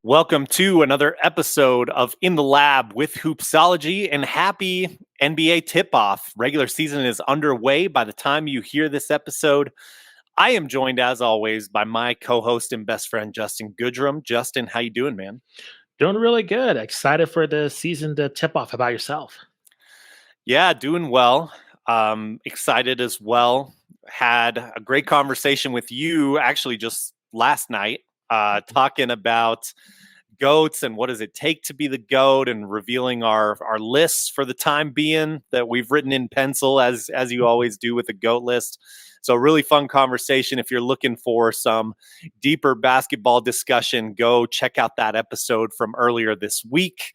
Welcome to another episode of In the Lab with Hoopsology, and happy NBA tip-off. Regular season is underway by the time you hear this episode. I am joined, as always, by my co-host and best friend, Justin Goodrum. Justin, how you doing, man? Doing really good. Excited for the season to tip off. How about yourself? Yeah, doing well. Excited as well. Had a great conversation with you actually just last night, talking about goats and what does it take to be the goat, and revealing our lists for the time being that we've written in pencil as you always do with the goat list. So really fun conversation. If you're looking for some deeper basketball discussion, go check out that episode from earlier this week.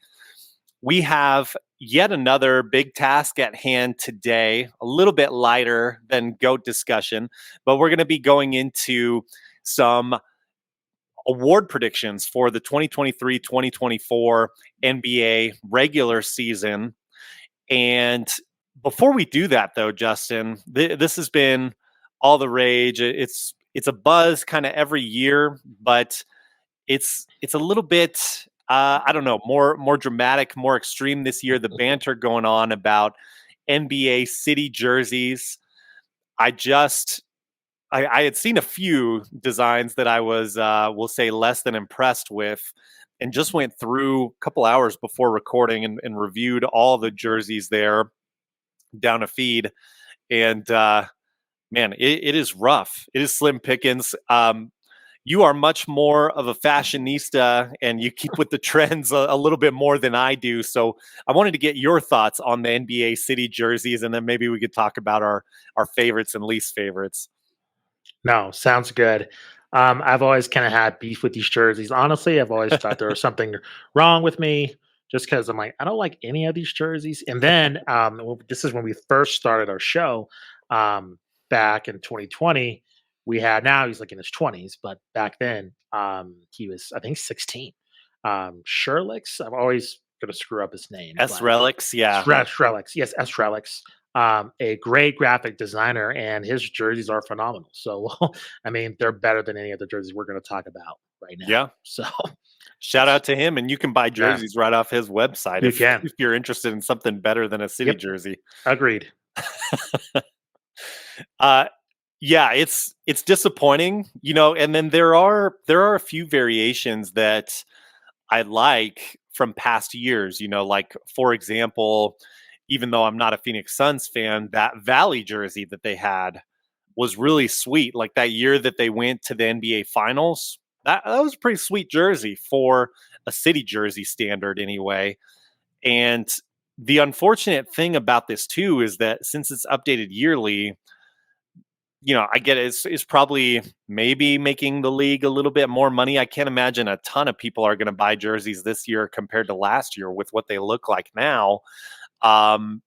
We have yet another big task at hand today, a little bit lighter than GOAT discussion, but we're going to be going into some award predictions for the 2023-2024 NBA regular season. And before we do that, though, Justin, this has been all the rage. It's a buzz kind of every year, but it's a little bit I don't know, more dramatic, more extreme this year. The banter going on about NBA city jerseys. I had seen a few designs that I was, we'll say, less than impressed with, and just went through a couple hours before recording and reviewed all the jerseys there down a feed. And man, it is rough. It is slim pickings. You are much more of a fashionista, and you keep with the trends a little bit more than I do. So I wanted to get your thoughts on the NBA city jerseys, and then maybe we could talk about our favorites and least favorites. No, sounds good. I've always kind of had beef with these jerseys. Honestly, I've always thought there was something wrong with me just because I'm like, I don't like any of these jerseys. And then this is when we first started our show back in 2020. We had now he's like in his 20s, but back then he was, I think, 16. Sherlix, I'm always going to screw up his name, S but Relics, yeah. Shrelix, yes, S. Relics, a great graphic designer, and his jerseys are phenomenal. So, I mean, they're better than any of the jerseys we're going to talk about right now. Yeah. So, Shout out to him, and you can buy yeah, jerseys right off his website you if can. if you're interested in something better than a city Yep, jersey. agreed. Uh, yeah, it's disappointing, and then there are a few variations that I like from past years, like, for example, even though I'm not a Phoenix Suns fan, that Valley jersey that they had was really sweet. Like that year that they went to the NBA Finals, that was a pretty sweet jersey for a city jersey standard anyway. And the unfortunate thing about this too is that since it's updated yearly, I get it. It's probably maybe making the league a little bit more money. I can't imagine a ton of people are going to buy jerseys this year compared to last year with what they look like now. Um,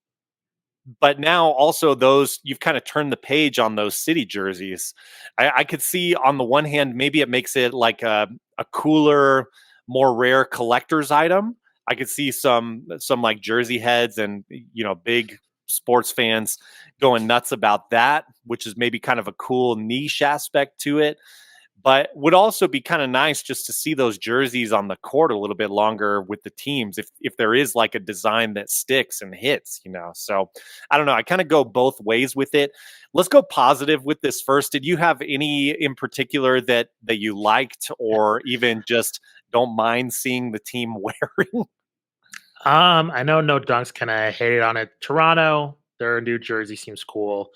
but now also those, you've kind of turned the page on those city jerseys. I could see on the one hand, maybe it makes it like a cooler, more rare collector's item. I could see some like jersey heads and big sports fans going nuts about that, which is maybe kind of a cool niche aspect to it. But would also be kind of nice just to see those jerseys on the court a little bit longer with the teams if there is like a design that sticks and hits. So I don't know. I kind of go both ways with it. Let's go positive with this first. Did you have any in particular that you liked, or even just don't mind seeing the team wearing? I know No Dunks kind of hated on it. Toronto, their new jersey seems cool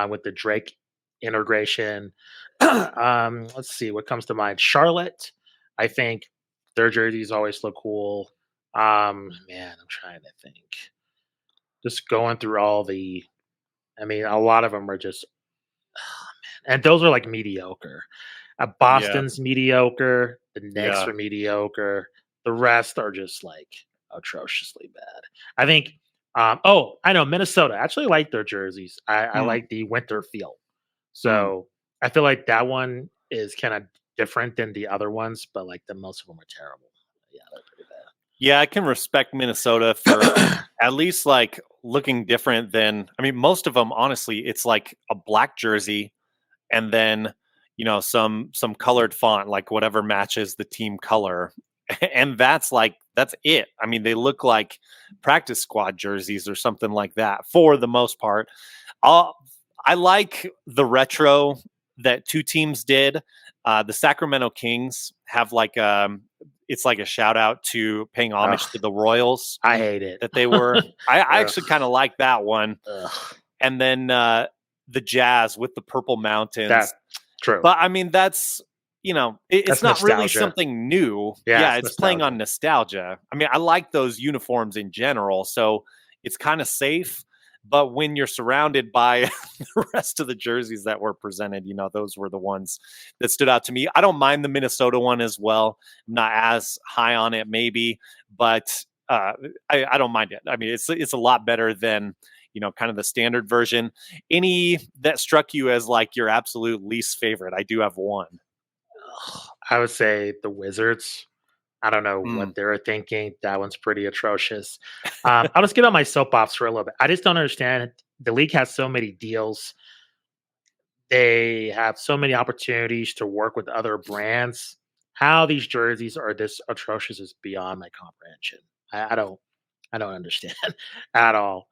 with the Drake integration. Let's see what comes to mind. Charlotte, I think their jerseys always look cool. Man, I'm trying to think. Just going through all the, I mean, a lot of them are just, and those are like mediocre. Yeah, Boston's mediocre. The Knicks yeah. are mediocre. The rest are just like atrociously bad. I think. Oh, I know Minnesota. I actually like their jerseys. I Hmm. like the winter feel. Hmm. So I feel like that one is kind of different than the other ones, but like the most of them are terrible. Yeah, they're pretty Yeah, I can respect Minnesota for bad. at least like looking different than, I mean, most of them, honestly, it's like a black jersey and then, some colored font, like whatever matches the team color. and that's it. I mean, they look like practice squad jerseys or something like that for the most part. Uh, I like the retro that two teams did. The Sacramento Kings have it's like a shout out to paying homage Ugh, to the Royals I hate it. that they were. I Ugh, actually kind of like that one. ugh. And then the Jazz with the purple mountains. That true. But I mean, it's That's not really nostalgia. something new. Yeah, Yeah, it's it's playing on nostalgia. nostalgia. I mean, I like those uniforms in general, so it's kind of safe. But when you're surrounded by the rest of the jerseys that were presented, those were the ones that stood out to me. I don't mind the Minnesota one as well. I'm not as high on it, maybe, but I don't mind it. I mean, it's a lot better than kind of the standard version. Any that struck you as like your absolute least favorite? I do have one. Ugh, I would say the Wizards. I don't know Mm, what they were thinking. That one's pretty atrocious. I'll just get on my soapbox for a little bit. I just don't understand. The league has so many deals. They have so many opportunities to work with other brands. How these jerseys are this atrocious is beyond my comprehension. I don't understand at all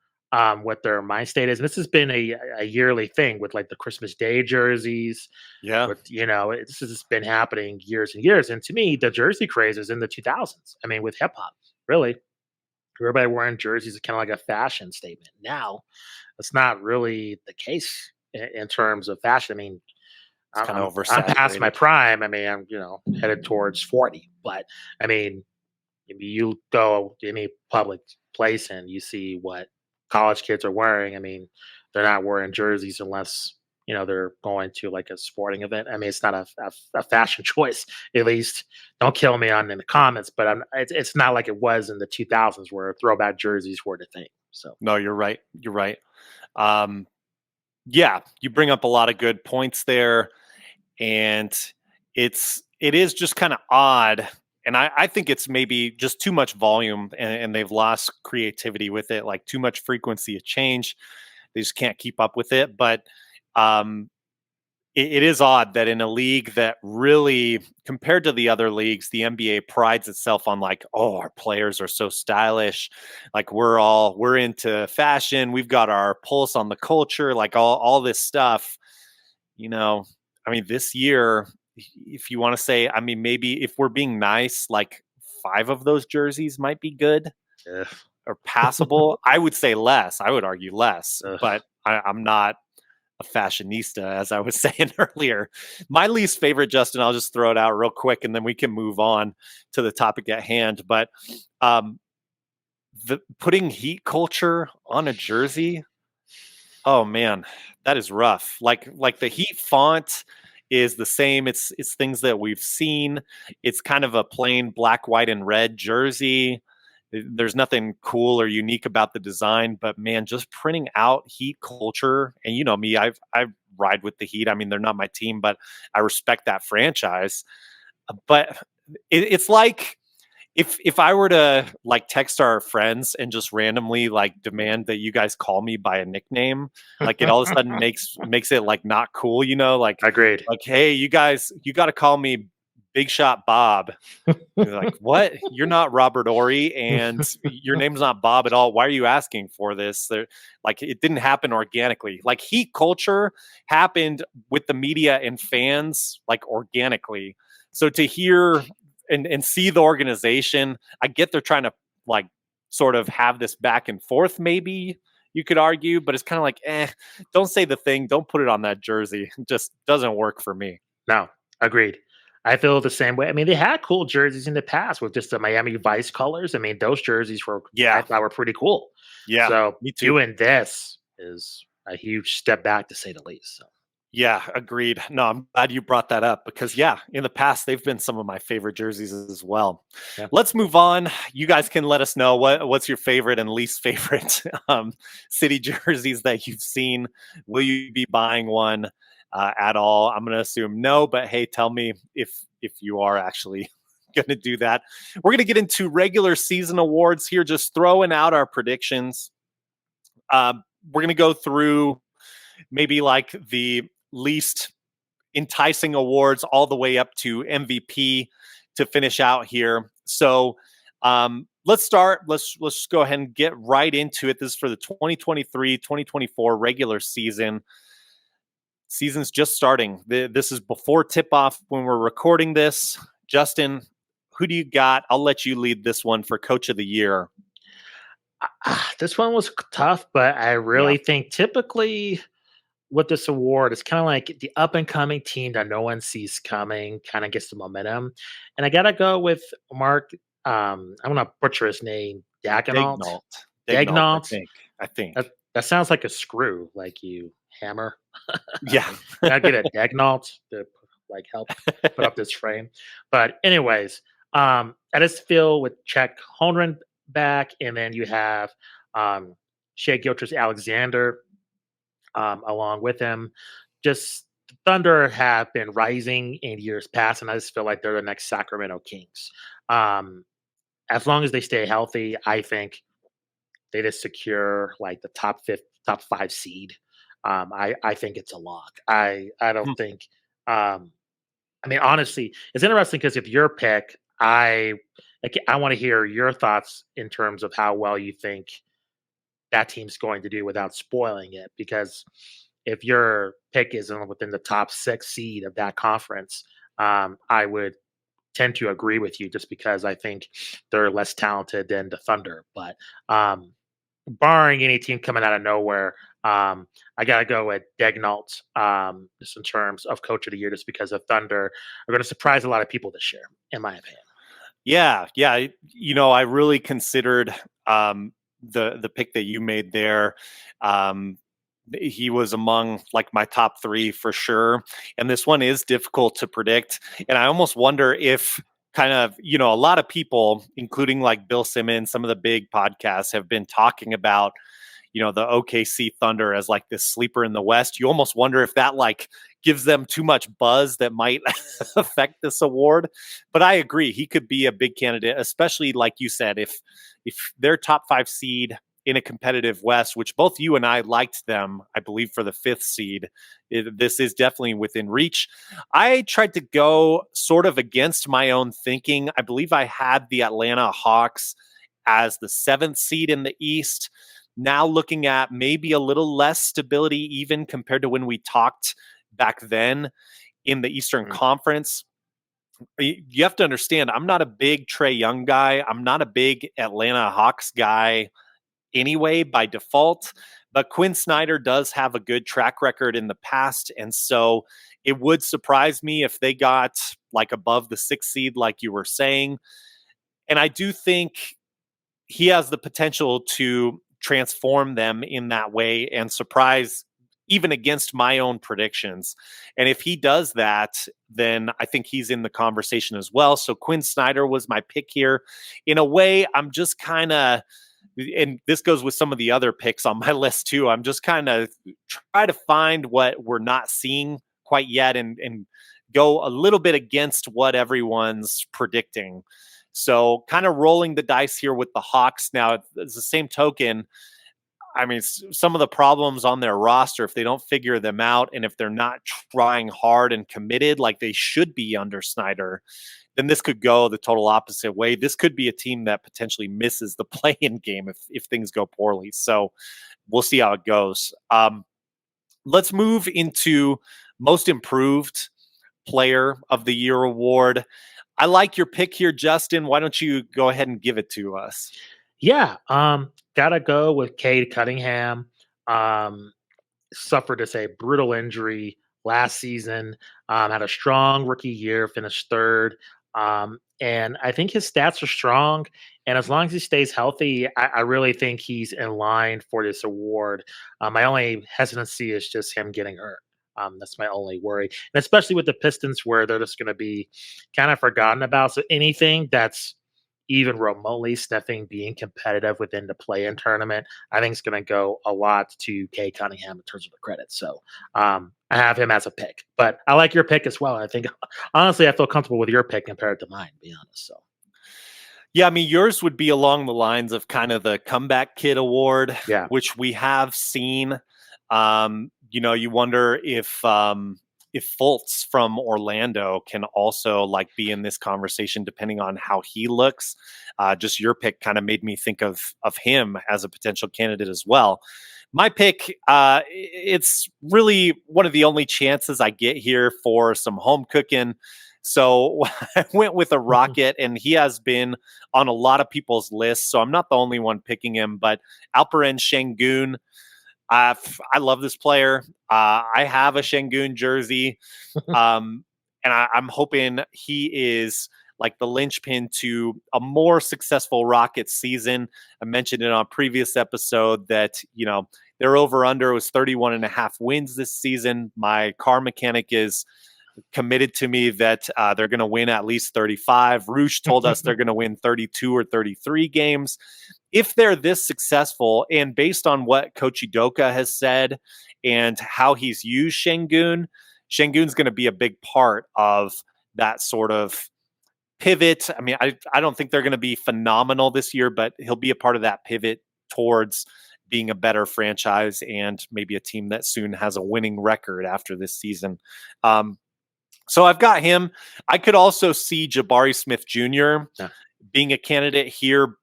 what their mind state is. This has been a yearly thing with like the Christmas Day jerseys. yeah, With this has been happening years and years. And to me, the jersey craze is in the 2000s. I mean, with hip hop, really, everybody wearing jerseys is kind of like a fashion statement. Now, it's not really the case in terms of fashion. I mean, it's kind of I'm past my oversaturated. prime. I mean, I'm headed towards 40, but I mean, maybe you go to any public place and you see what college kids are wearing. I mean, they're not wearing jerseys unless they're going to like a sporting event. I mean, it's not a fashion choice. At least, don't kill me on in the comments, but it's not like it was in the 2000s where throwback jerseys were the thing. So No, you're right. You're right. Um, yeah, you bring up a lot of good points there, and it is just kind of odd. And I think it's maybe just too much volume, and they've lost creativity with it, like too much frequency of change. They just can't keep up with it. But um, it is odd that in a league that really, compared to the other leagues, the NBA prides itself on like, oh, our players are so stylish, like we're into fashion, we've got our pulse on the culture, like all this stuff. You know, I mean, this year, if you want to say, I mean, maybe if we're being nice, like five of those jerseys might be good ugh, or passable. I would say less. I would argue less, ugh. but I'm not a fashionista, as I was saying earlier. My least favorite, Justin, I'll just throw it out real quick and then we can move on to the topic at hand. But um, the putting heat culture on a jersey, oh man, that is rough. Like the heat font is the same. It's things that we've seen. It's kind of a plain black, white, and red jersey. There's nothing cool or unique about the design, but man, just printing out heat culture, and you know me, I ride with the Heat. I mean, they're not my team, but I respect that franchise. But it's like if I were to like text our friends and just randomly like demand that you guys call me by a nickname, like it all of a sudden makes it like not cool, Agreed. like hey, you got to call me Big Shot Bob. You're like, what? You're not Robert Ory, and your name's not Bob at all. Why are you asking for this? Like, it didn't happen organically. Like, heat culture happened with the media and fans, like organically. So to hear and see the organization, I get they're trying to like sort of have this back and forth, maybe you could argue, but it's kind of like, don't say the thing, don't put it on that jersey. It just doesn't work for me. No, agreed. I feel the same way. I mean, they had cool jerseys in the past with just the Miami Vice colors. I mean, those jerseys were I Yeah, thought were pretty cool. yeah, So me too. doing this is a huge step back to say the least. So Yeah, agreed. No, I'm glad you brought that up because, yeah, in the past, they've been some of my favorite jerseys as well. yeah. Let's move on. You guys can let us know what's your favorite and least favorite city jerseys that you've seen. Will you be buying one at all? I'm going to assume no, but hey, tell me if you are actually going to do that. We're going to get into regular season awards here, just throwing out our predictions. We're going to go through maybe like the least enticing awards all the way up to MVP to finish out here. So let's start. Let's just go ahead and get right into it. This is for the 2023-2024 regular season. Season's just starting. This is before tip off when we're recording this. Justin, who do you got? I'll let you lead this one for Coach of the Year. This one was tough, but I Yeah, really think typically with this award, it's kind of like the up and coming team that no one sees coming kind of gets the momentum. And I got to go with Mark. I'm going to butcher his name, Dagenalt. Degnault. Degnault, I Dagnalt. think. I think. That sounds like a screw, like you hammer. Yeah. Can I get a Dagnalt to like help put up this frame? But anyways, I just feel with Czech Holmgren back, and then you have Shea Gilchrist Alexander along with him. Just the Thunder have been rising in years past, and I just feel like they're the next Sacramento Kings. Um, as long as they stay healthy, I think they just secure like the top 5 seed. I think it's a lock. I don't think. I mean, honestly, it's interesting because if your pick, I want to hear your thoughts in terms of how well you think that team's going to do without spoiling it. Because if your pick isn't within the top 6 seed of that conference, I would tend to agree with you just because I think they're less talented than the Thunder. But barring any team coming out of nowhere, I got to go with Degnault just in terms of Coach of the Year, just because the Thunder are going to surprise a lot of people this year, in my opinion. Yeah, yeah. I really considered the pick that you made there. Um, he was among like my top three for sure. And this one is difficult to predict. And I almost wonder if kind of, a lot of people, including like Bill Simmons, some of the big podcasts have been talking about, the OKC Thunder as like this sleeper in the West. You almost wonder if that like gives them too much buzz that might affect this award. But I agree, he could be a big candidate, especially like you said, if they're top 5 seed in a competitive West, which both you and I liked them, I believe, for the 5th seed. This is definitely within reach. I tried to go sort of against my own thinking. I believe I had the Atlanta Hawks as the 7th seed in the East. Now looking at maybe a little less stability, even compared to when we talked back then in the Eastern Mm. Conference. You have to understand, I'm not a big Trae Young guy. I'm not a big Atlanta Hawks guy anyway by default, but Quinn Snyder does have a good track record in the past. And so it would surprise me if they got like above the 6th seed, like you were saying. And I do think he has the potential to transform them in that way and surprise even against my own predictions. And if he does that, then I think he's in the conversation as well. So Quinn Snyder was my pick here. In a way, I'm just kind of, and this goes with some of the other picks on my list too. I'm just kind of try to find what we're not seeing quite yet and go a little bit against what everyone's predicting. So kind of rolling the dice here with the Hawks. Now, it's the same token. I mean, some of the problems on their roster, if they don't figure them out and if they're not trying hard and committed like they should be under Snyder, then this could go the total opposite way. This could be a team that potentially misses the play-in game if things go poorly. So we'll see how it goes. Let's move into most improved player of the year award. I like your pick here, Justin. Why don't you go ahead and give it to us? Yeah, gotta go with Cade Cunningham. Um, Suffered a brutal injury last season. Had a strong rookie year, finished third. And I think his stats are strong. And as long as he stays healthy, I really think he's in line for this award. My only hesitancy is just him getting hurt. That's my only worry. And especially with the Pistons, where they're just going to be kind of forgotten about. So anything that's even remotely sniffing being competitive within the play-in tournament, I think it's going to go a lot to Kay Cunningham in terms of the credit. So I have him as a pick, but I like your pick as well. I think honestly, I feel comfortable with your pick compared to mine, to be honest. So Yeah, I mean, yours would be along the lines of kind of the comeback kid award, yeah, which we have seen. You wonder if if Fultz from Orlando can also like be in this conversation, depending on how he looks. Just your pick kind of made me think of him as a potential candidate as well. My pick, it's really one of the only chances I get here for some home cooking. So I went with a Rocket, and he has been on a lot of people's lists. So I'm not the only one picking him, but Alperen Şengün. I love this player. I have a Şengün jersey, and I'm hoping he is like the linchpin to a more successful Rockets season. I mentioned it on a previous episode that, their over under was 31 and a half wins this season. My car mechanic is committed to me that they're going to win at least 35. Roosh told us they're going to win 32 or 33 games. If they're this successful, and based on what Coach Udoka has said and how he's used Şengün's going to be a big part of that sort of pivot. I mean, I don't think they're going to be phenomenal this year, but he'll be a part of that pivot towards being a better franchise and maybe a team that soon has a winning record after this season. So I've got him. I could also see Jabari Smith Jr. Yeah. being a candidate here,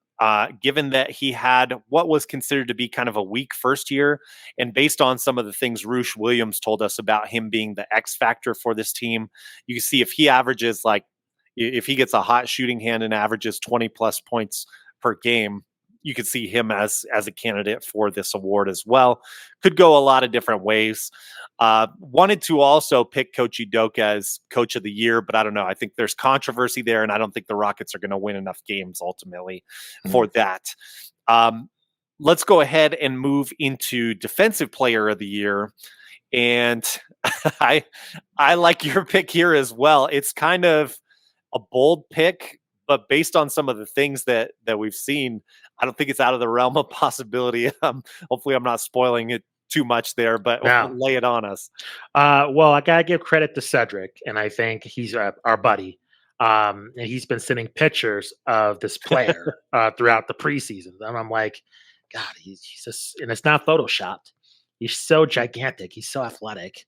given that he had what was considered to be kind of a weak first year. And based on some of the things Roosh Williams told us about him being the X factor for this team, you can see if he averages if he gets a hot shooting hand and averages 20 plus points per game, you could see him as a candidate for this award as well. Could go a lot of different ways. Wanted to also pick Coach Udoka as Coach of the Year, but I don't know. I think there's controversy there, and I don't think the Rockets are going to win enough games ultimately for that. Let's go ahead and move into Defensive Player of the Year. And I like your pick here as well. It's kind of a bold pick, but based on some of the things that we've seen, I don't think it's out of the realm of possibility. Hopefully I'm not spoiling it too much there, but lay it on us. Well, I gotta give credit to Cedric, and I think he's our buddy. And he's been sending pictures of this player throughout the preseason, and I'm like, God, he's just, and it's not photoshopped. He's so gigantic. He's so athletic.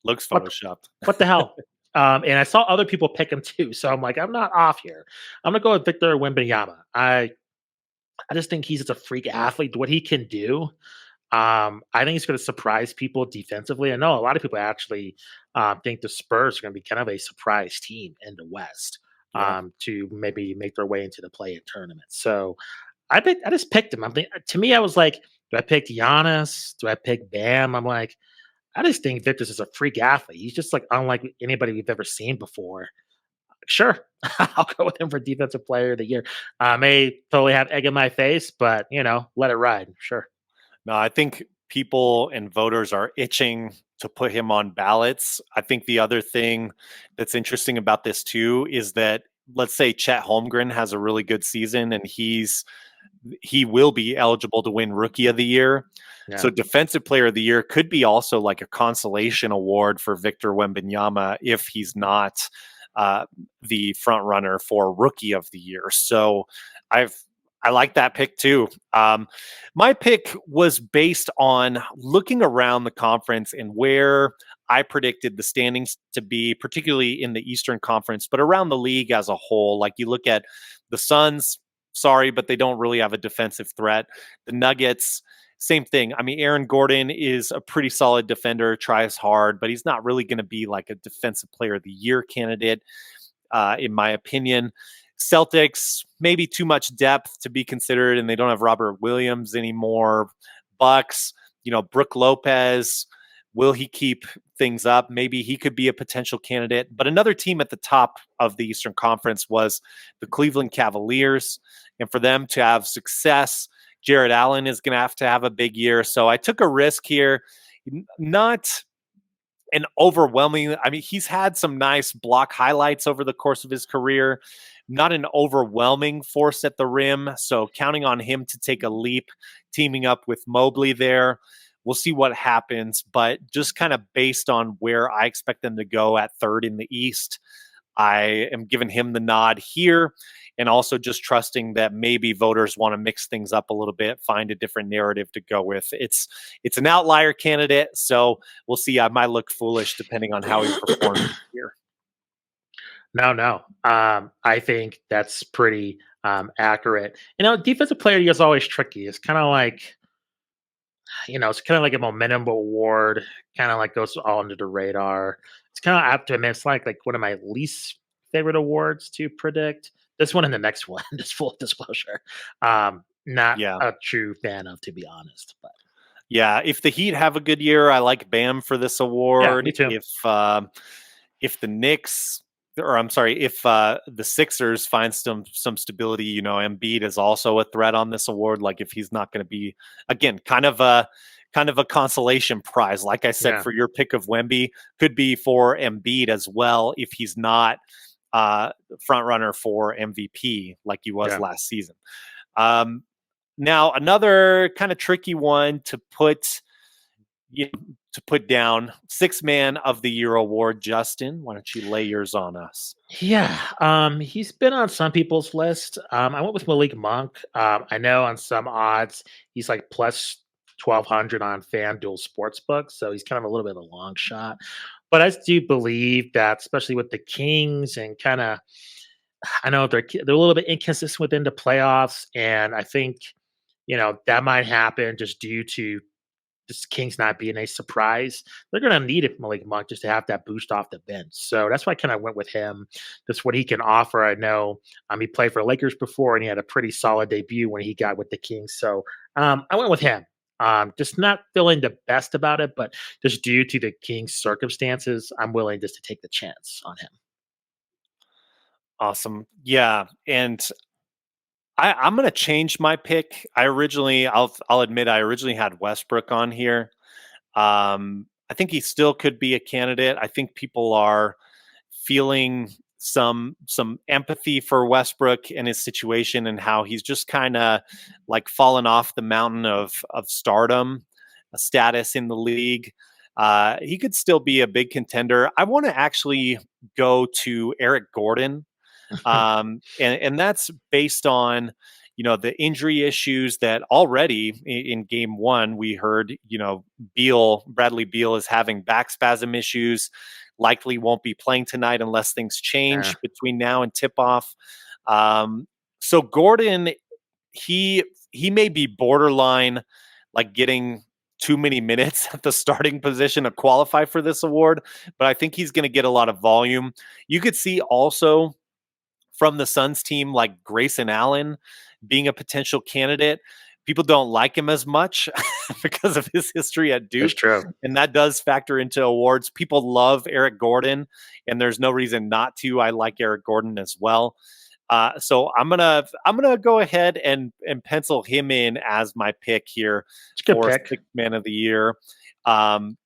Looks photoshopped. What the hell? And I saw other people pick him too, so I'm like, I'm not off here. I'm gonna go with Victor Wembanyama. I just think he's just a freak athlete. What he can do, I think he's going to surprise people defensively. I know a lot of people actually think the Spurs are going to be kind of a surprise team in the West to maybe make their way into the play-in tournament. So I just picked him. To me, I was like, do I pick Giannis? Do I pick Bam? I'm like, I just think Victor's is a freak athlete. He's just like unlike anybody we've ever seen before. Sure, I'll go with him for Defensive Player of the Year. I may totally have egg in my face, but let it ride. Sure. No, I think people and voters are itching to put him on ballots. I think the other thing that's interesting about this too is that, let's say Chet Holmgren has a really good season and he will be eligible to win Rookie of the Year. Yeah. So Defensive Player of the Year could be also like a consolation award for Victor Wembanyama if he's not the front runner for Rookie of the Year. So I like that pick too. My pick was based on looking around the conference and where I predicted the standings to be, particularly in the Eastern Conference, but around the league as a whole. Like you look at the Suns, sorry, but they don't really have a defensive threat. The Nuggets, same thing. I mean, Aaron Gordon is a pretty solid defender, tries hard, but he's not really going to be like a Defensive Player of the Year candidate, in my opinion. Celtics, maybe too much depth to be considered, and they don't have Robert Williams anymore. Bucks, Brook Lopez, will he keep things up? Maybe he could be a potential candidate. But another team at the top of the Eastern Conference was the Cleveland Cavaliers. And for them to have success, Jared Allen is going to have a big year. So I took a risk here. Not an overwhelming, I mean, he's had some nice block highlights over the course of his career, not an overwhelming force at the rim. So counting on him to take a leap, teaming up with Mobley there. We'll see what happens, but just kind of based on where I expect them to go at third in the East, I am giving him the nod here, and also just trusting that maybe voters want to mix things up a little bit, find a different narrative to go with. It's an outlier candidate, so we'll see. I might look foolish depending on how he performs here. No, no. I think that's pretty accurate. Defensive player is always tricky. It's kind of like it's kind of like a momentum award. Kind of like goes all under the radar. It's kind of I have to admit, it's like one of my least favorite awards to predict. This one and the next one, just full disclosure. Not Yeah. a true fan of, to be honest. But Yeah, if the Heat have a good year, I like Bam for this yeah, me award. too. If the Knicks, or I'm sorry, if the Sixers find some stability, Embiid is also a threat on this award. Like if he's not going to be again, kind of a consolation prize. Like I said, Yeah, for your pick of Wemby, could be for Embiid as well if he's not uh, front runner for MVP like he was yeah. last season. Um, Now, another kind of tricky one to put down, six man of the year award. Justin, why don't you lay yours on us? Yeah, he's been on some people's list. I went with Malik Monk. I know on some odds he's like plus 1,200 on FanDuel Sportsbook, so he's kind of a little bit of a long shot. But I do believe that, especially with the Kings and kind of, I know they're a little bit inconsistent within the playoffs, and I think that might happen just due to this Kings not being a surprise. They're going to need it, Malik Monk, just to have that boost off the bench. So that's why I kind of went with him. That's what he can offer. I know he played for Lakers before, and he had a pretty solid debut when he got with the Kings. So I went with him. Just not feeling the best about it, but just due to the Kings' circumstances, I'm willing just to take the chance on him. Awesome. Yeah. And I'm gonna change my pick. I'll admit I originally had Westbrook on here. I think he still could be a candidate. I think people are feeling some empathy for Westbrook and his situation and how he's just kind of like fallen off the mountain of stardom, a status in the league. He could still be a big contender. I want to actually go to Eric Gordon, and that's based on the injury issues that already in game one we heard. Bradley Beal is having back spasm issues, likely won't be playing tonight unless things Yeah, change between now and tip off. So Gordon, he may be borderline like getting too many minutes at the starting position to qualify for this award, but I think he's going to get a lot of volume. You could see also from the Suns team, like Grayson Allen being a potential candidate. People don't like him as much because of his history at that's Duke, true. and that does factor into awards. People love Eric Gordon, and there's no reason not to. I like Eric Gordon as well. So I'm gonna go ahead and pencil him in as my pick here It's a good for pick. sixth man of the year. Um,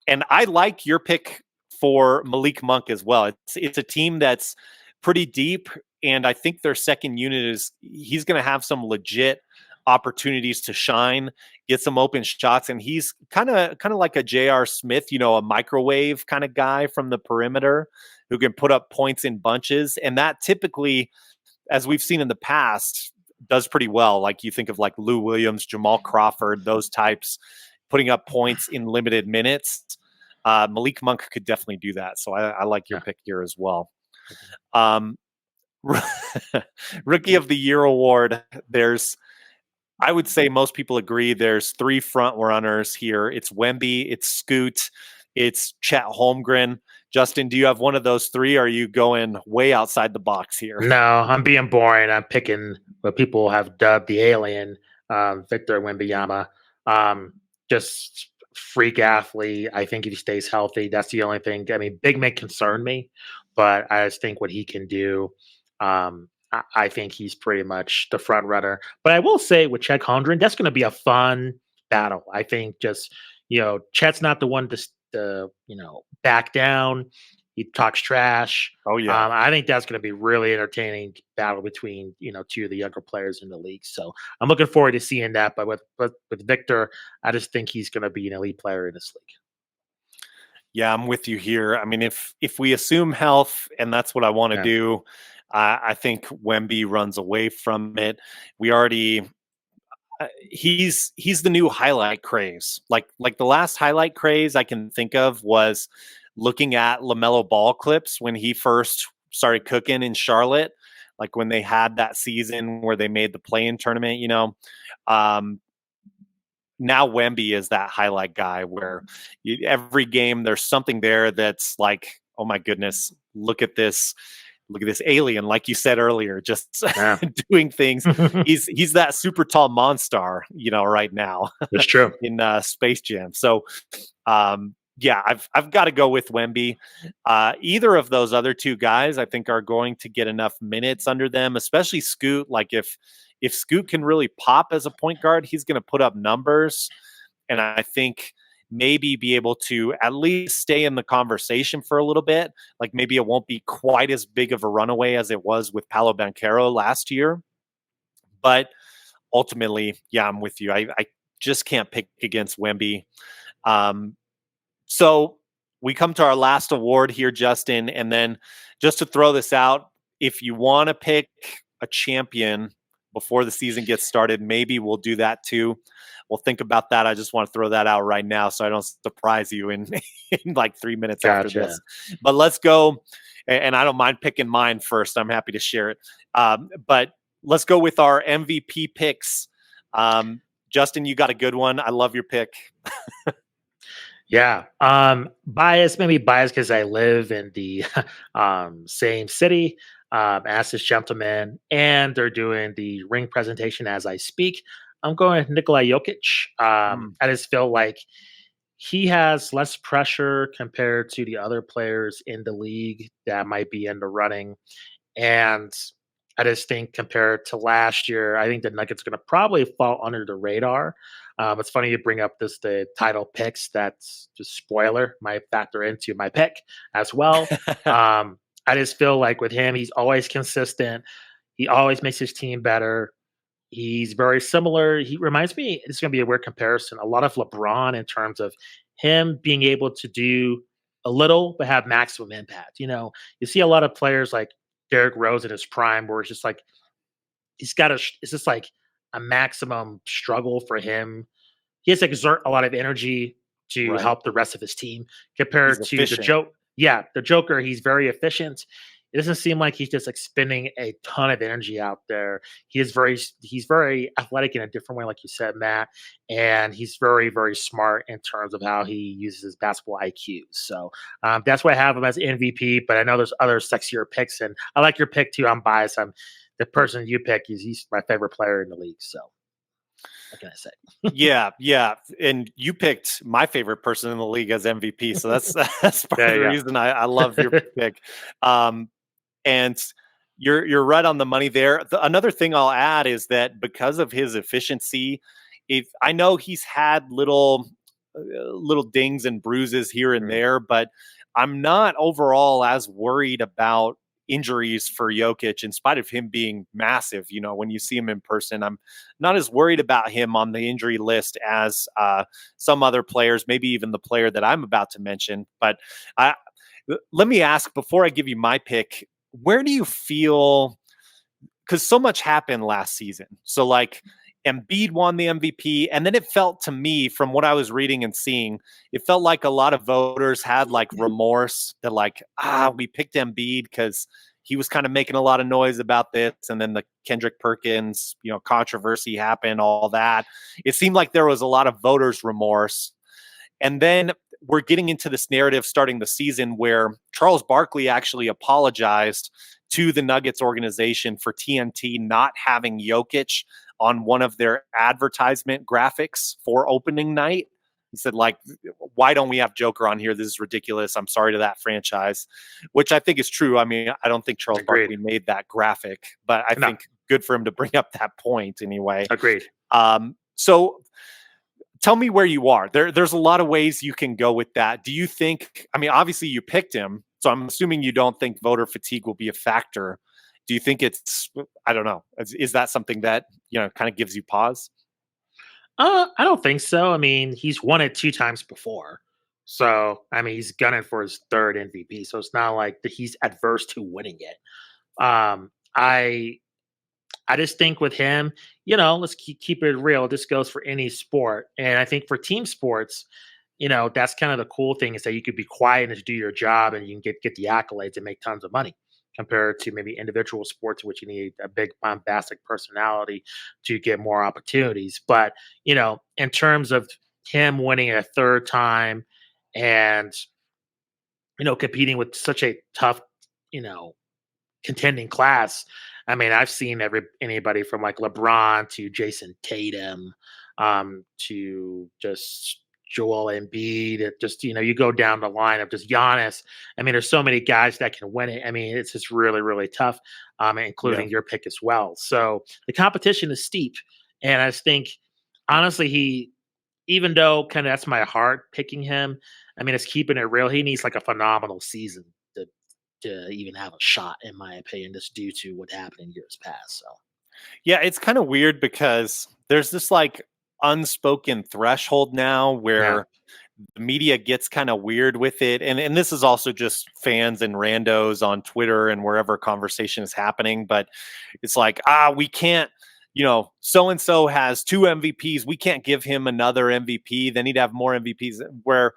and I like your pick for Malik Monk as well. It's a team that's pretty deep, and I think their second unit is he's going to have some legit opportunities to shine, get some open shots, and he's kind of like a J.R. Smith, a microwave kind of guy from the perimeter who can put up points in bunches, and that typically, as we've seen in the past, does pretty well. Like you think of like Lou Williams, Jamal Crawford, those types putting up points in limited minutes. Malik Monk could definitely do that. So I like your Yeah. pick here as well. Um, Rookie of the Year award. I would say most people agree there's three front runners here. It's Wemby, it's Scoot, it's Chet Holmgren. Justin, do you have one of those three? Or are you going way outside the box here? No, I'm being boring. I'm picking what people have dubbed the alien, Victor Wembanyama. Um, just freak athlete. I think if he stays healthy, that's the only thing. I mean, big men concern me, but I just think what he can do. I think he's pretty much the front runner. But I will say with Chet Holmgren, that's going to be a fun battle. I think just Chet's not the one to back down. He talks trash. Oh yeah. I think that's going to be really entertaining battle between two of the younger players in the league. So I'm looking forward to seeing that. But with Victor, I just think he's going to be an elite player in this league. Yeah, I'm with you here. I mean, if we assume health, and that's what I want to Yeah. do, I think Wemby runs away from it. We already he's the new highlight craze. Like the last highlight craze I can think of was looking at LaMelo Ball clips when he first started cooking in Charlotte, like when they had that season where they made the play-in tournament. Um, Now Wemby is that highlight guy where every game there's something there that's like, oh my goodness, look at this alien, like you said earlier, just Yeah. doing things. He's that super tall monster, right now It's true. in Space Jam. So yeah, I've got to go with Wemby. Either of those other two guys, I think, are going to get enough minutes under them, especially Scoot. Like if Scoot can really pop as a point guard, he's going to put up numbers, and I think maybe be able to at least stay in the conversation for a little bit. Like maybe it won't be quite as big of a runaway as it was with Paolo Banchero last year, but ultimately, yeah, I'm with you. I just can't pick against Wemby. Um, so we come to our last award here, Justin. And then just to throw this out, if you want to pick a champion before the season gets started, maybe we'll do that too. We'll think about that. I just want to throw that out right now so I don't surprise you in, in like 3 minutes after Gotcha. this. But let's go. And I don't mind picking mine first. I'm happy to share it. But let's go with our MVP picks. Justin, you got a good one. I love your pick. Yeah. Bias, maybe biased because I live in the same city as this gentleman, and they're doing the ring presentation as I speak. I'm going with Nikolai Jokic. Mm, I just feel like he has less pressure compared to the other players in the league that might be in the running. And I just think compared to last year, I think the Nuggets are going to probably fall under the radar. It's funny you bring up the title picks. That's just spoiler might factor into my pick as well. I just feel like with him, he's always consistent. He always makes his team better. He's very similar. He reminds me, it's going to be a weird comparison, a lot of LeBron in terms of him being able to do a little but have maximum impact. You see a lot of players like Derrick Rose in his prime where it's just like it's just like a maximum struggle for him. He has to exert a lot of energy to right. help the rest of his team He's compared to the efficient. joke. Yeah, the Joker, he's very efficient. It doesn't seem like he's just expending a ton of energy out there. He's very athletic in a different way, like you said, Matt, and he's very very smart in terms of how he uses his basketball IQ. So that's why I have him as MVP. But I know there's other sexier picks, and I like your pick too. I'm biased. I'm the person you pick is he's my favorite player in the league. So what can I say? Yeah, yeah, and you picked my favorite person in the league as MVP, so that's that's part of the There reason I love you your go. pick. Um, and you're right on the money there. Another thing I'll add is that because of his efficiency, if I know he's had little dings and bruises here and Mm, there, but I'm not overall as worried about injuries for Jokic in spite of him being massive. When you see him in person, I'm not as worried about him on the injury list as some other players, maybe even the player that I'm about to mention. But I, let me ask before I give you my pick, where do you feel? Because so much happened last season. So, like, Embiid won the MVP, and then it felt to me, from what I was reading and seeing, it felt like a lot of voters had like remorse that, like, we picked Embiid because he was kind of making a lot of noise about this, and then the Kendrick Perkins, controversy happened, all that. It seemed like there was a lot of voters' remorse, and then we're getting into this narrative starting the season where Charles Barkley actually apologized to the Nuggets organization for TNT not having Jokic on one of their advertisement graphics for opening night. He said, like, why don't we have Joker on here? This is ridiculous. I'm sorry to that franchise, which I think is true. I mean, I don't think Charles agreed. Barkley made that graphic, but I No, think good for him to bring up that point anyway. agreed. So tell me where you are. There's a lot of ways you can go with that. Do you think, I mean, obviously you picked him, so I'm assuming you don't think voter fatigue will be a factor. Do you think it's, I don't know, is that something that, kind of gives you pause? I don't think so. I mean, he's won it 2 times before. So, I mean, he's gunning for his third MVP. So it's not like that he's adverse to winning it. Um, I I just think with him, let's keep it real. This goes for any sport. And I think for team sports, that's kind of the cool thing is that you could be quiet and just do your job and you can get the accolades and make tons of money compared to maybe individual sports, which you need a big bombastic personality to get more opportunities. But, in terms of him winning a third time and, competing with such a tough, you know, contending class. I mean, I've seen anybody from like LeBron to Jason Tatum, to just Joel Embiid. Just you go down the line of just Giannis. I mean, there's so many guys that can win it. I mean, it's just really, really tough, Yeah. including your pick as well. So the competition is steep, and I just think honestly, even though kind of that's my heart picking him. I mean, it's keeping it real. He needs like a phenomenal season to even have a shot, in my opinion, just due to what happened in years past. So Yeah, it's kind of weird because there's this like unspoken threshold now yeah, where the media gets kind of weird with it. And this is also just fans and randos on Twitter and wherever conversation is happening. But it's like, we can't, so and so has two MVPs. We can't give him another MVP. Then he'd have more MVPs. Where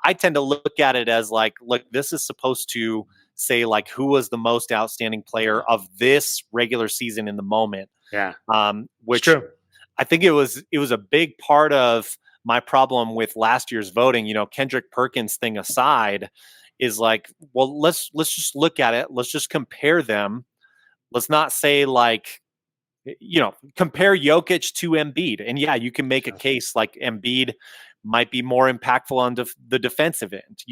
I tend to look at it as like, look, this is supposed to say like who was the most outstanding player yeah, of this regular season in the moment, yeah. It's which true. I think it was a big part of my problem with last year's voting. Kendrick Perkins thing aside, is like, well, let's just look at it. Let's just compare them. Let's not say like, compare Jokic to Embiid. And yeah, you can make a Yeah, case like Embiid might be more impactful on the defensive end,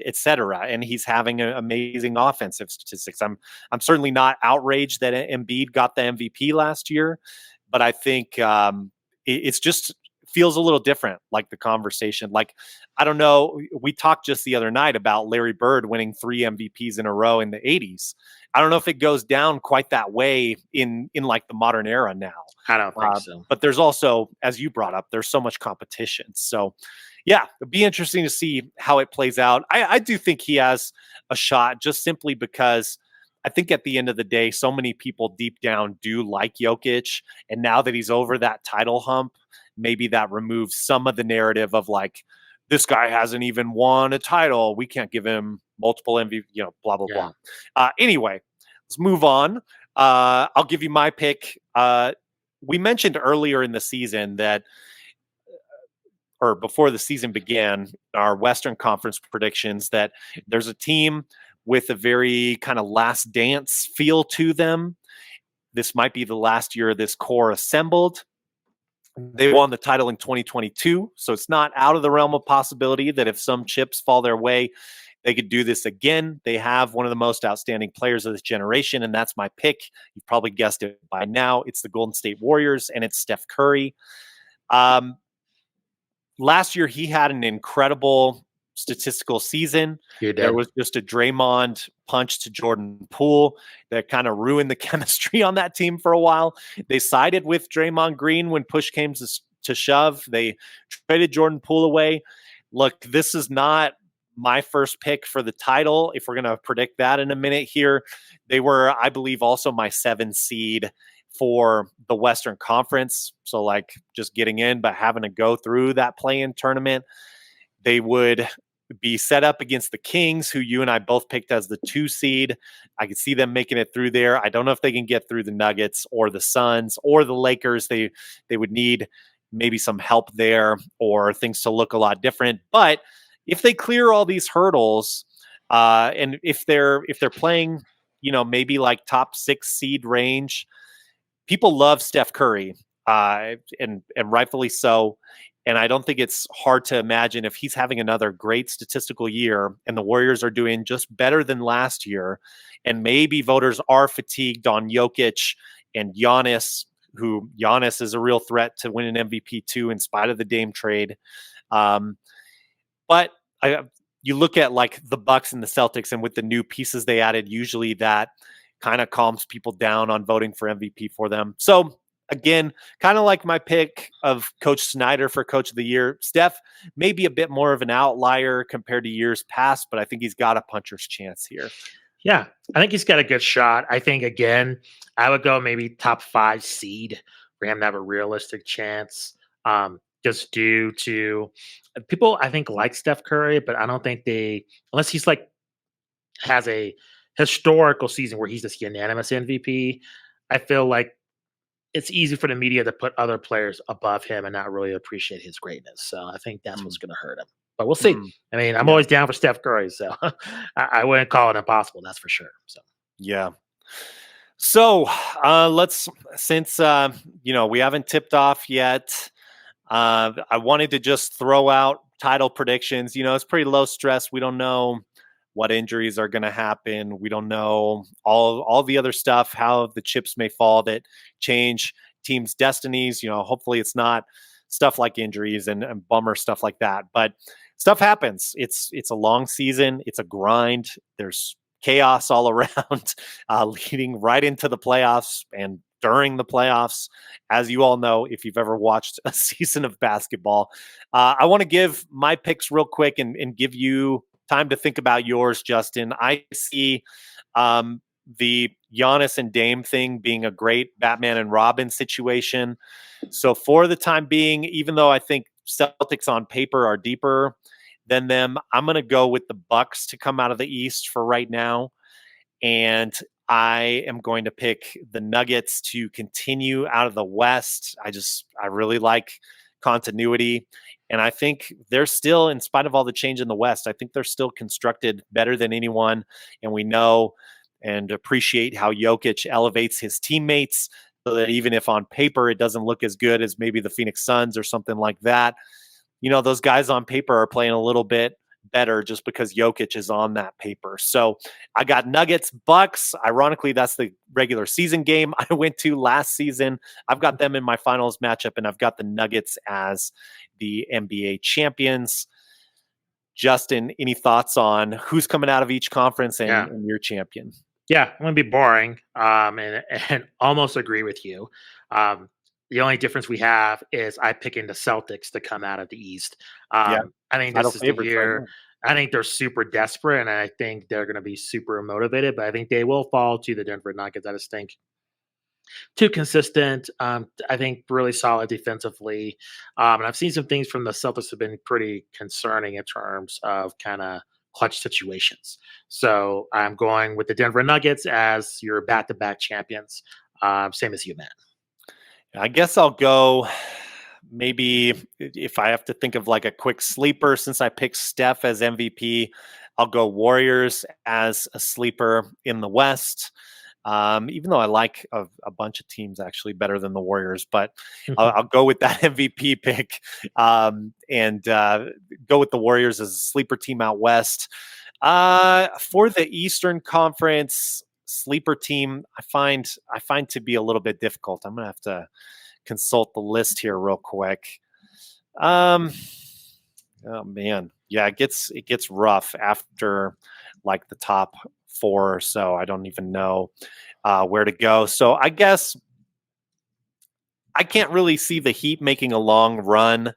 et cetera. And he's having amazing offensive statistics. I'm certainly not outraged that Embiid got the MVP last year, but I think it's just feels a little different, like the conversation. Like, I don't know. We talked just the other night about Larry Bird winning 3 MVPs in a row in the 80s. I don't know if it goes down quite that way in like the modern era now. I don't think Uh, so. but there's also, as you brought up, there's so much competition. So, yeah, it'd be interesting to see how it plays out. I do think he has a shot, just simply because I think at the end of the day, so many people deep down do like Jokic, and now that he's over that title hump, maybe that removes some of the narrative of like, this guy hasn't even won a title. We can't give him multiple MVP, blah blah Yeah, blah. Anyway, let's move on. I'll give you my pick. We mentioned earlier in the season that, or before the season began, our Western Conference predictions, that there's a team with a very kind of last dance feel to them. This might be the last year this core assembled. They won the title in 2022, so it's not out of the realm of possibility that if some chips fall their way, they could do this again. They have one of the most outstanding players of this generation, and that's my pick. You've probably guessed it by now. It's the Golden State Warriors, and it's Steph Curry. Um, Last year, he had an incredible statistical season. you There did. was just a Draymond punch to Jordan Poole that kind of ruined the chemistry on that team for a while. They sided with Draymond Green when push came to shove. They traded Jordan Poole away. Look, this is not my first pick for the title. If we're going to predict that in a minute here, they were, I believe, also my 7 seed for the Western Conference. So, like, just getting in, but having to go through that play-in tournament. They would be set up against the Kings, who you and I both picked as the 2 seed. I could see them making it through there. I don't know if they can get through the Nuggets or the Suns or the Lakers. They would need maybe some help there, or things to look a lot different. But if they clear all these hurdles, and if they're playing, maybe like top 6 seed range, people love Steph Curry, and rightfully so. And I don't think it's hard to imagine if he's having another great statistical year and the Warriors are doing just better than last year, and maybe voters are fatigued on Jokic and Giannis, who Giannis is a real threat to win an MVP too, in spite of the Dame trade. Um, but I, you look at like the Bucks and the Celtics, and with the new pieces they added, usually that kind of calms people down on voting for MVP for them. So again, kind of like my pick of Coach Snyder for Coach of the Year. Steph may be a bit more of an outlier compared to years past, but I think he's got a puncher's chance here. Yeah, I think he's got a good shot. I think again, I would go maybe top 5 seed for him to have a realistic chance. Just due to people, I think like Steph Curry, but I don't think they unless he's like has a historical season where he's this unanimous MVP. I feel like it's easy for the media to put other players above him and not really appreciate his greatness. So I think that's what's Mm, going to hurt him. But we'll see. mm, I mean, I'm yeah, always down for Steph Curry, so I wouldn't call it impossible. That's for sure. So yeah. So let's since we haven't tipped off yet. I wanted to just throw out title predictions. It's pretty low stress. We don't know what injuries are going to happen. We don't know all the other stuff, how the chips may fall that change teams' destinies. Hopefully it's not stuff like injuries and bummer stuff like that. But stuff happens. It's a long season. It's a grind. There's chaos all around, leading right into the playoffs and during the playoffs. As you all know, if you've ever watched a season of basketball, I want to give my picks real quick and give you time to think about yours, Justin. I see the Giannis and Dame thing being a great Batman and Robin situation. So for the time being, even though I think Celtics on paper are deeper than them, I'm going to go with the Bucks to come out of the East for right now. And I am going to pick the Nuggets to continue out of the West. I really like continuity. And I think they're still, in spite of all the change in the West, I think they're still constructed better than anyone. And we know and appreciate how Jokic elevates his teammates so that even if on paper it doesn't look as good as maybe the Phoenix Suns or something like that, those guys on paper are playing a little bit better just because Jokic is on that paper. So I got Nuggets, Bucks. Ironically, that's the regular season game I went to last season. I've got them in my finals matchup, and I've got the Nuggets as the NBA champions. Justin, any thoughts on who's coming out of each conference and, yeah, and your champion? yeah, I'm gonna be boring, and almost agree with you. Um, the only difference we have is I picking the Celtics to come out of the East. Yeah, I think title this is the favorites right year. now. I think they're super desperate, and I think they're going to be super motivated. But I think they will fall to the Denver Nuggets. I just think too consistent. I think really solid defensively. And I've seen some things from the Celtics have been pretty concerning in terms of kind of clutch situations. So I'm going with the Denver Nuggets as your back-to-back champions. Same as you, Matt. I guess I'll go maybe if I have to think of like a quick sleeper since I picked Steph as MVP, I'll go Warriors as a sleeper in the West. Even though I like a bunch of teams actually better than the Warriors, but I'll go with that MVP pick and go with the Warriors as a sleeper team out West. For the Eastern Conference sleeper team, I find to be a little bit difficult. I'm gonna have to consult the list here real quick. Um, oh man, yeah, it gets rough after like the top four or so. I don't even know where to go. So I guess I can't really see the Heat making a long run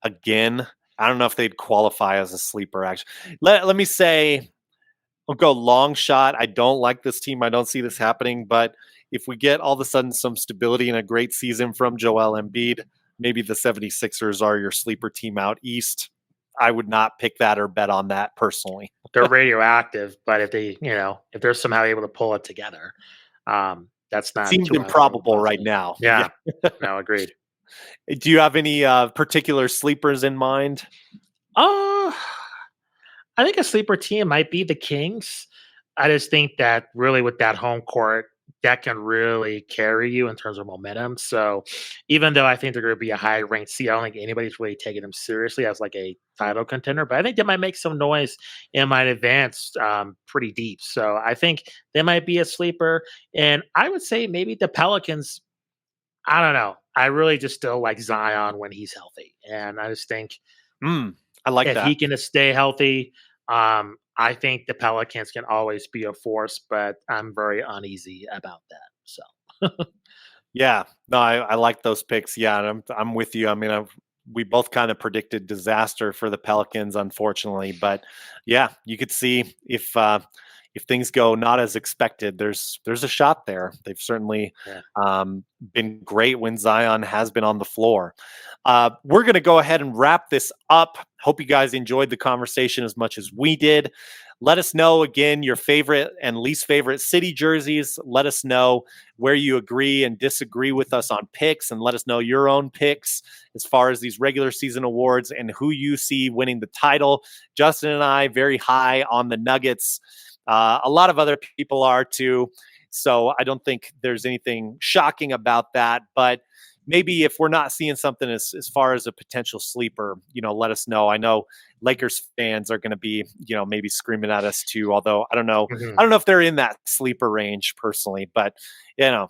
again. I don't know if they'd qualify as a sleeper. Actually, let me say I'll go long shot. I don't like this team. I don't see this happening. But if we get all of a sudden some stability and a great season from Joel Embiid, maybe the 76ers are your sleeper team out east. I would not pick that or bet on that personally. They're radioactive, but if they, if they're somehow able to pull it together, that's not Seems too out of the realm of improbable right possibility. now. Yeah. Yeah, no, agreed. Do you have any particular sleepers in mind? Uh, I think a sleeper team might be the Kings. I just think that really with that home court, that can really carry you in terms of momentum. So even though I think they're going to be a high ranked seed, I don't think anybody's really taking them seriously as like a title contender. But I think they might make some noise and might advance pretty deep. So I think they might be a sleeper. And I would say maybe the Pelicans. I don't know. I really just still like Zion when he's healthy, and I just think I like if he that. can stay healthy, I think the Pelicans can always be a force, but I'm very uneasy about that. So Yeah, no, I like those picks. Yeah, and I'm with you. I mean, we both kind of predicted disaster for the Pelicans, unfortunately, but yeah, you could see if things go not as expected, there's a shot there. They've certainly Yeah. been great when Zion has been on the floor. We're going to go ahead and wrap this up. Hope you guys enjoyed the conversation as much as we did. Let us know again your favorite and least favorite city jerseys. Let us know where you agree and disagree with us on picks, and let us know your own picks as far as these regular season awards and who you see winning the title. Justin and I very high on the Nuggets. A lot of other people are too. So I don't think there's anything shocking about that. But maybe if we're not seeing something as far as a potential sleeper, let us know. I know Lakers fans are going to be, maybe screaming at us too. Although I don't know, Mhm. I don't know if they're in that sleeper range personally, but you know,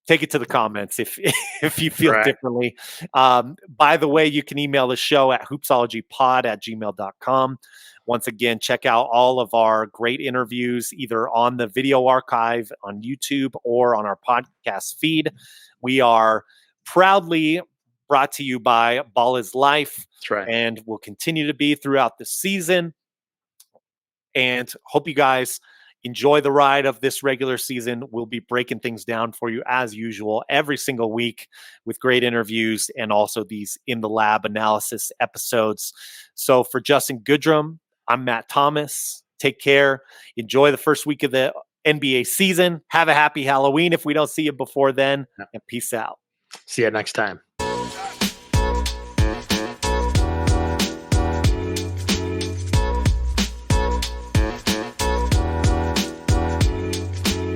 take it to the comments if if you feel Right. differently. By the way, you can email the show at hoopsologypod@gmail.com. Once again, check out all of our great interviews either on the video archive on YouTube or on our podcast feed. We are proudly brought to you by Ball is Life That's right. and will continue to be throughout the season. And hope you guys enjoy the ride of this regular season. We'll be breaking things down for you as usual every single week with great interviews and also these in the lab analysis episodes. So for Justin Goodrum, I'm Matt Thomas. Take care. Enjoy the first week of the NBA season. Have a happy Halloween if we don't see you before then, Yeah. and peace out. See you next time.